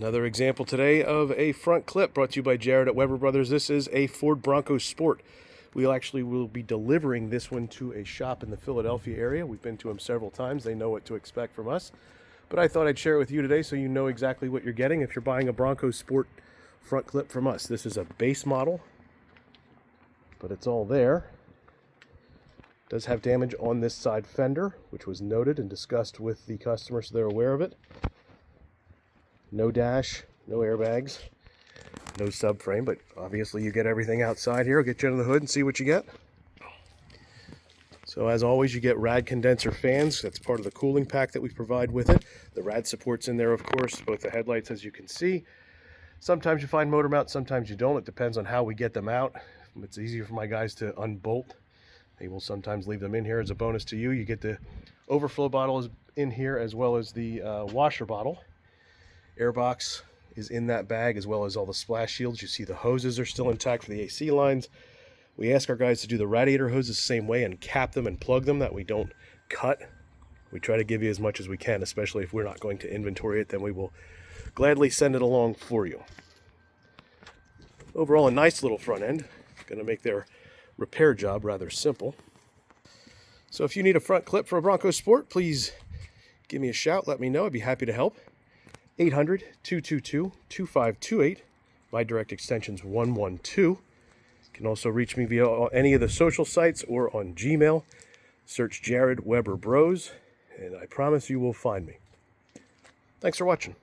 Another example today of a front clip brought to you by Jared at Weber Brothers. This is a Ford Bronco Sport. We will be delivering this one to a shop in the Philadelphia area. We've been to them several times. They know what to expect from us. But I thought I'd share it with you today so you know exactly what you're getting if you're buying a Bronco Sport front clip from us. This is a base model, but it's all there. It does have damage on this side fender, which was noted and discussed with the customer so they're aware of it. No dash, no airbags, no subframe, but obviously you get everything outside here. I'll get you under the hood and see what you get. So as always, you get rad condenser fans. That's part of the cooling pack that we provide with it. The rad support's in there, of course, both the headlights, as you can see. Sometimes you find motor mounts, sometimes you don't. It depends on how we get them out. It's easier for my guys to unbolt. They will sometimes leave them in here as a bonus to you. You get the overflow bottle in here as well as the washer bottle. Airbox is in that bag, as well as all the splash shields. You see the hoses are still intact for the AC lines. We ask our guys to do the radiator hoses the same way and cap them and plug them, that we don't cut. We try to give you as much as we can, especially if we're not going to inventory it, then we will gladly send it along for you. Overall, a nice little front end. Going to make their repair job rather simple. So if you need a front clip for a Bronco Sport, please give me a shout. Let me know. I'd be happy to help. 800-222-2528. My direct extension's 112. You can also reach me via any of the social sites or on Gmail. Search Jared Weber Bros, and I promise you will find me. Thanks for watching.